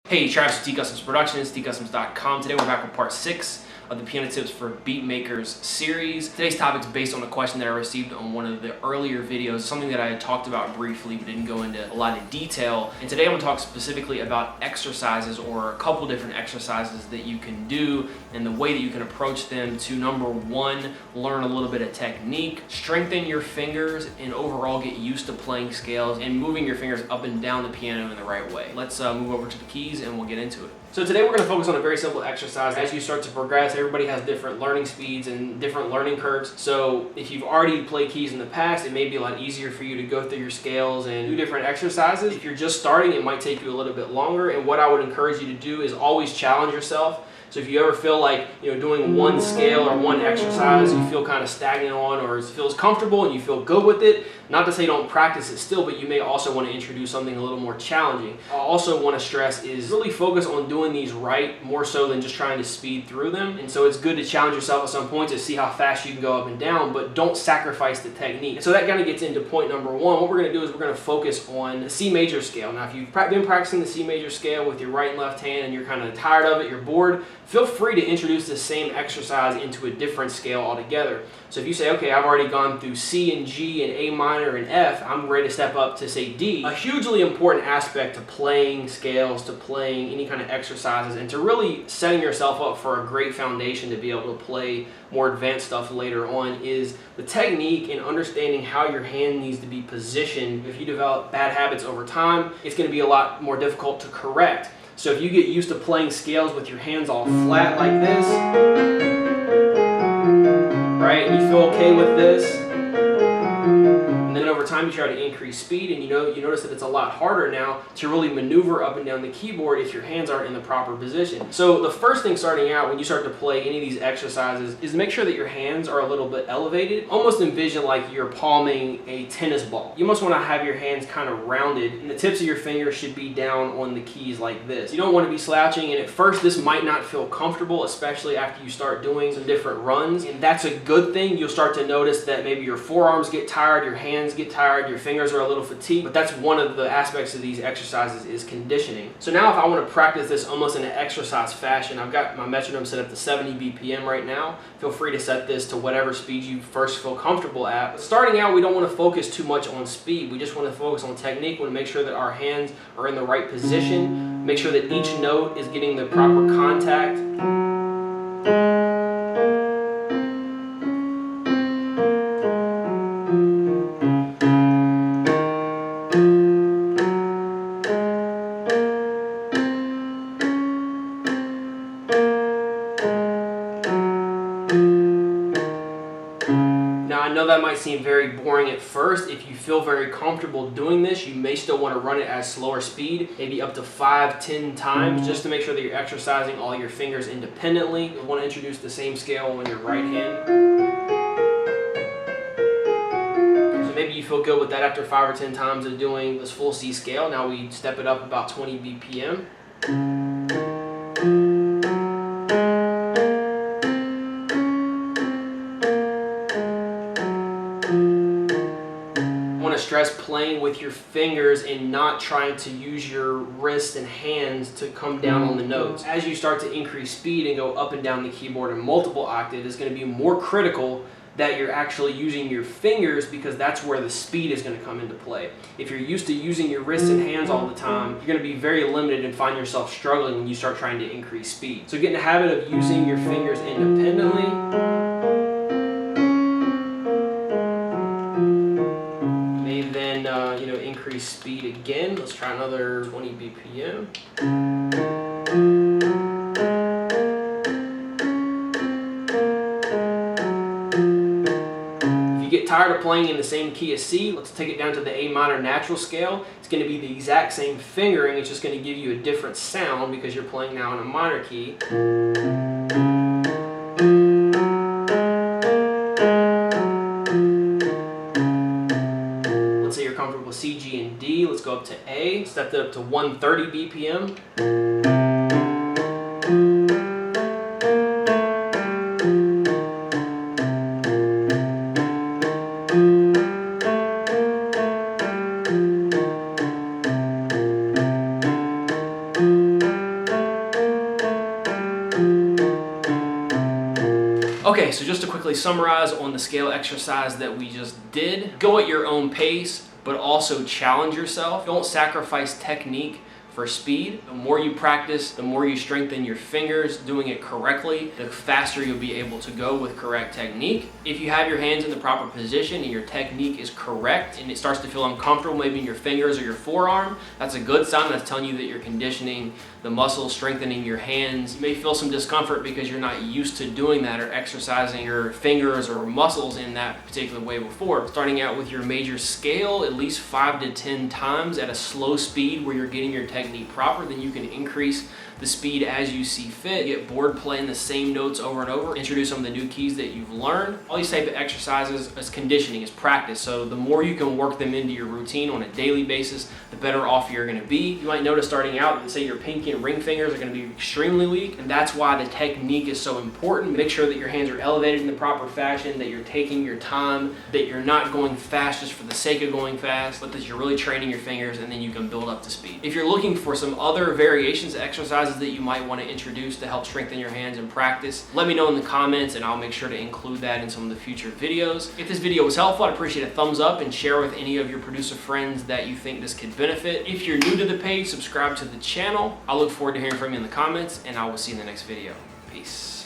Hey, Travis with TCustomz Productionz, TCustomz.com. Today we're back with part 6 of the Piano Tips for Beat Makers series. Today's topic is based on a question that I received on one of the earlier videos, something that I had talked about briefly but didn't go into a lot of detail. And today I'm going to talk specifically about exercises, or a couple different exercises that you can do and the way that you can approach them to, number one, learn a little bit of technique, strengthen your fingers, and overall get used to playing scales and moving your fingers up and down the piano in the right way. Let's move over to the keys and we'll get into it. So today we're going to focus on a very simple exercise. As you start to progress, everybody has different learning speeds and different learning curves. So if you've already played keys in the past, it may be a lot easier for you to go through your scales and do different exercises. If you're just starting, it might take you a little bit longer. And what I would encourage you to do is always challenge yourself. So if you ever feel like doing one scale or one exercise you feel kind of stagnant on, or it feels comfortable and you feel good with it, not to say don't practice it still, but you may also want to introduce something a little more challenging. I also want to stress is really focus on doing these right more so than just trying to speed through them. And so it's good to challenge yourself at some point to see how fast you can go up and down, but don't sacrifice the technique. And so that kind of gets into point number one. What we're going to do is we're going to focus on the C major scale. Now if you've been practicing the C major scale with your right and left hand and you're kind of tired of it, you're bored, feel free to introduce the same exercise into a different scale altogether. So if you say, okay, I've already gone through C and G and A minor and F, I'm ready to step up to say D. A hugely important aspect to playing scales, to playing any kind of exercises, and to really setting yourself up for a great foundation to be able to play more advanced stuff later on is the technique and understanding how your hand needs to be positioned. If you develop bad habits over time, it's going to be a lot more difficult to correct. So if you get used to playing scales with your hands all flat like this, right, and you feel okay with this, and then over time you try to increase speed, and you notice that it's a lot harder now to really maneuver up and down the keyboard if your hands aren't in the proper position. So the first thing starting out when you start to play any of these exercises is make sure that your hands are a little bit elevated. Almost envision like you're palming a tennis ball. You almost want to have your hands kind of rounded, and the tips of your fingers should be down on the keys like this. You don't want to be slouching, and at first this might not feel comfortable, especially after you start doing some different runs, and that's a good thing. You'll start to notice that maybe your forearms get tired, your hands get tired, your fingers are a little fatigued, but that's one of the aspects of these exercises is conditioning. So now if I want to practice this almost in an exercise fashion, I've got my metronome set up to 70 BPM right now. Feel free to set this to whatever speed you first feel comfortable at. But starting out, we don't want to focus too much on speed. We just want to focus on technique. We want to make sure that our hands are in the right position, make sure that each note is getting the proper contact. Now I know that might seem very boring at first. If you feel very comfortable doing this, you may still want to run it at slower speed, maybe up to 5-10 times, just to make sure that you're exercising all your fingers independently. You'll want to introduce the same scale on your right hand. So maybe you feel good with that after 5 or 10 times of doing this full C scale. Now we step it up about 20 BPM. Stress playing with your fingers and not trying to use your wrists and hands to come down on the notes. As you start to increase speed and go up and down the keyboard in multiple octaves, it's going to be more critical that you're actually using your fingers, because that's where the speed is going to come into play. If you're used to using your wrists and hands all the time, you're going to be very limited and find yourself struggling when you start trying to increase speed. So get in the habit of using your fingers independently. Increase speed again. Let's try another 20 BPM. If you get tired of playing in the same key as C, let's take it down to the A minor natural scale. It's going to be the exact same fingering, it's just going to give you a different sound because you're playing now in a minor key. Comfortable with C, G, and D. Let's go up to A. Stepped it up to 130 BPM. Okay, so just to quickly summarize on the scale exercise that we just did, go at your own pace, but also challenge yourself. Don't sacrifice technique for speed. The more you practice, the more you strengthen your fingers doing it correctly, the faster you'll be able to go with correct technique. If you have your hands in the proper position and your technique is correct and it starts to feel uncomfortable maybe in your fingers or your forearm, that's a good sign. That's telling you that you're conditioning the muscles, strengthening your hands. You may feel some discomfort because you're not used to doing that or exercising your fingers or muscles in that particular way before. Starting out with your major scale at least 5 to 10 times at a slow speed where you're getting your technique proper, then you can increase the speed as you see fit. Get bored playing the same notes over and over. Introduce some of the new keys that you've learned. All these type of exercises is conditioning, is practice. So the more you can work them into your routine on a daily basis, the better off you're gonna be. You might notice starting out that say your pinky and ring fingers are gonna be extremely weak, and that's why the technique is so important. Make sure that your hands are elevated in the proper fashion, that you're taking your time, that you're not going fast just for the sake of going fast, but that you're really training your fingers, and then you can build up to speed. If you're looking for some other variations of exercises that you might want to introduce to help strengthen your hands in practice, let me know in the comments and I'll make sure to include that in some of the future videos. If this video was helpful, I'd appreciate a thumbs up and share with any of your producer friends that you think this could benefit. If you're new to the page, subscribe to the channel. I look forward to hearing from you in the comments, and I will see you in the next video. Peace.